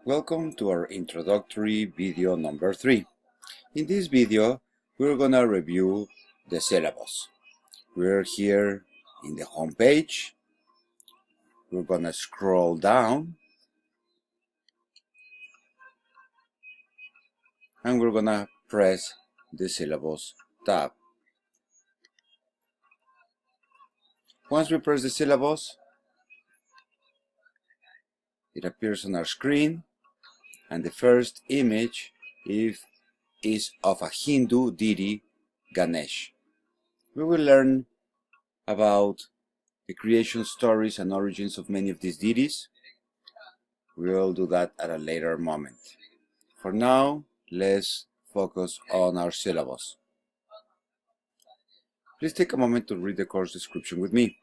Welcome to our introductory video number 3. In this video, we're gonna review the syllabus. We're here in the home page. We're gonna scroll down and we're gonna press the syllabus tab. Once we press the syllabus, it appears on our screen, and the first image is of a Hindu deity, Ganesh. We will learn about the creation stories and origins of many of these deities. We will do that at a later moment. For now, let's focus on our syllabus. Please take a moment to read the course description with me.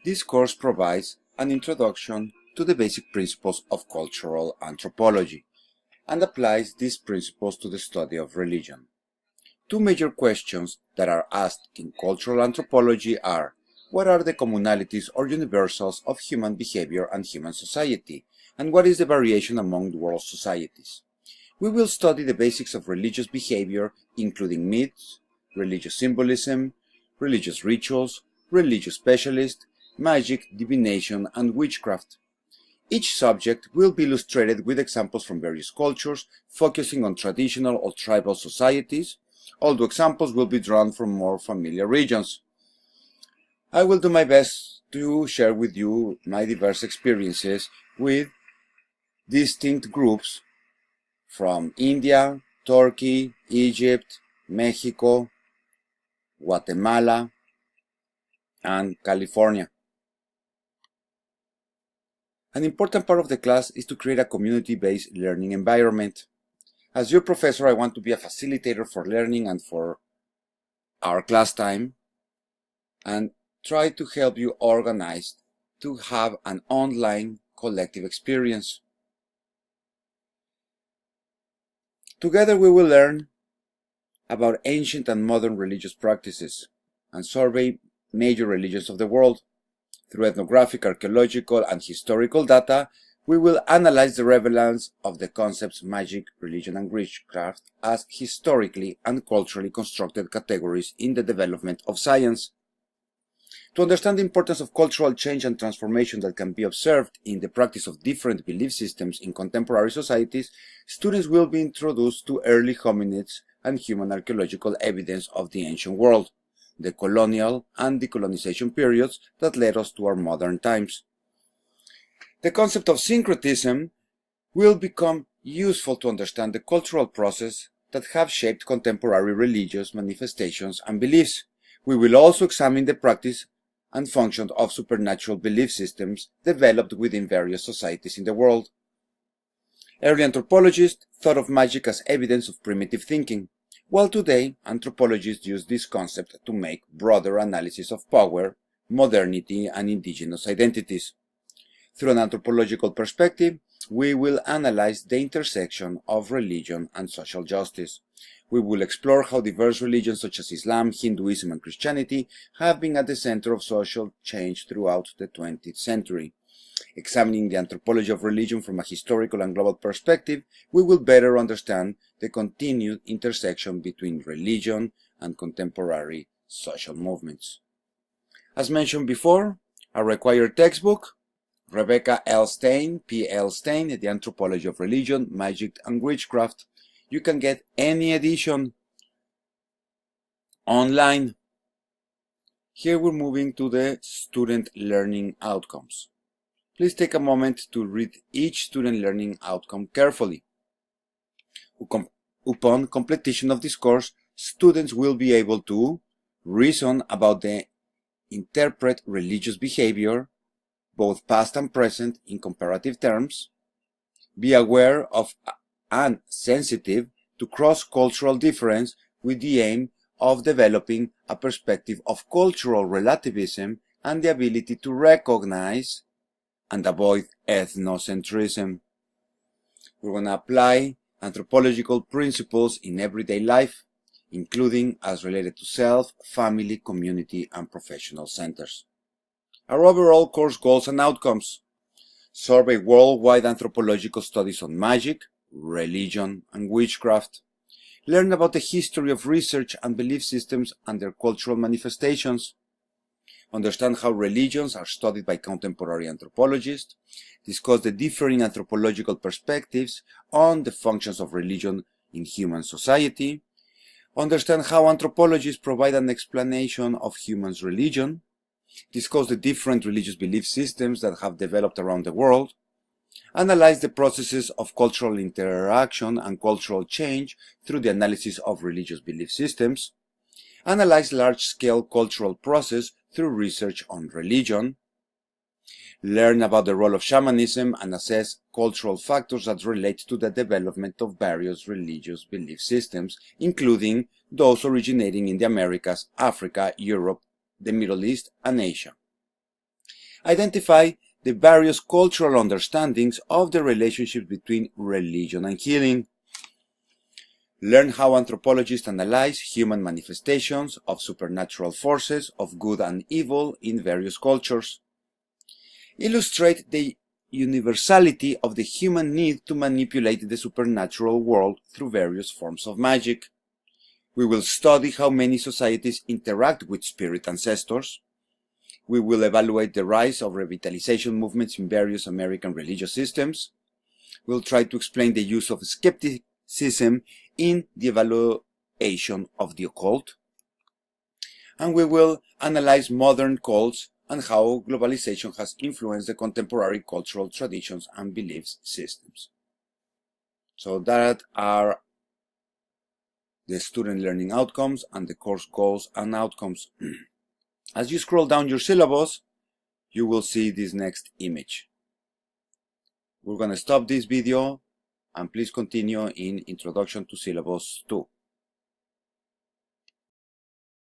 This course provides an introduction to the basic principles of cultural anthropology and applies these principles to the study of religion. Two major questions that are asked in cultural anthropology are: what are the commonalities or universals of human behavior and human society, and what is the variation among world societies? We will study the basics of religious behavior, including myths, religious symbolism, religious rituals, religious specialists, magic, divination, and witchcraft. Each subject will be illustrated with examples from various cultures, focusing on traditional or tribal societies, although examples will be drawn from more familiar regions. I will do my best to share with you my diverse experiences with distinct groups from India, Turkey, Egypt, Mexico, Guatemala, and California. An important part of the class is to create a community-based learning environment. As your professor, I want to be a facilitator for learning and for our class time, and try to help you organize to have an online collective experience. Together we will learn about ancient and modern religious practices and survey major religions of the world. Through ethnographic, archaeological, and historical data, we will analyze the relevance of the concepts magic, religion, and witchcraft as historically and culturally constructed categories in the development of science. To understand the importance of cultural change and transformation that can be observed in the practice of different belief systems in contemporary societies, students will be introduced to early hominids and human archaeological evidence of the ancient world, the colonial and decolonization periods that led us to our modern times. The concept of syncretism will become useful to understand the cultural process that have shaped contemporary religious manifestations and beliefs. We will also examine the practice and function of supernatural belief systems developed within various societies in the world. Early anthropologists thought of magic as evidence of primitive thinking, while today anthropologists use this concept to make broader analysis of power, modernity, and indigenous identities. Through an anthropological perspective, we will analyze the intersection of religion and social justice. We will explore how diverse religions such as Islam, Hinduism, and Christianity have been at the center of social change throughout the 20th century. Examining the anthropology of religion from a historical and global perspective, we will better understand the continued intersection between religion and contemporary social movements. As mentioned before, a required textbook: Rebecca L. Stein, P.L. Stein, The Anthropology of Religion, Magic, and Witchcraft. You can get any edition online. Here we're moving to the student learning outcomes. Please take a moment to read each student learning outcome carefully. Upon completion of this course, students will be able to reason about the interpret religious behavior, both past and present, in comparative terms, be aware of and sensitive to cross-cultural difference with the aim of developing a perspective of cultural relativism and the ability to recognize and avoid ethnocentrism. We're going to apply anthropological principles in everyday life, including as related to self, family, community, and professional centers. Our overall course goals and outcomes. survey worldwide anthropological studies on magic, religion, and witchcraft. Learn about the history of research and belief systems and their cultural manifestations. Understand how religions are studied by contemporary anthropologists. Discuss the differing anthropological perspectives on the functions of religion in human society. Understand how anthropologists provide an explanation of human religion. Discuss the different religious belief systems that have developed around the world. Analyze the processes of cultural interaction and cultural change through the analysis of religious belief systems. Analyze large-scale cultural process through research on religion. Learn about the role of shamanism and assess cultural factors that relate to the development of various religious belief systems, including those originating in the Americas, Africa, Europe, the Middle East, and Asia. Identify the various cultural understandings of the relationship between religion and healing. Learn how anthropologists analyze human manifestations of supernatural forces of good and evil in various cultures. Illustrate the universality of the human need to manipulate the supernatural world through various forms of magic. We will study how many societies interact with spirit ancestors. We will evaluate the rise of revitalization movements in various American religious systems. We'll try to explain the use of skepticism in the evaluation of the occult. And we will analyze modern cults and how globalization has influenced the contemporary cultural traditions and belief systems. So that are the student learning outcomes and the course goals and outcomes. As you scroll down your syllabus, you will see this next image. We're going to stop this video and please continue in Introduction to Syllabus 2.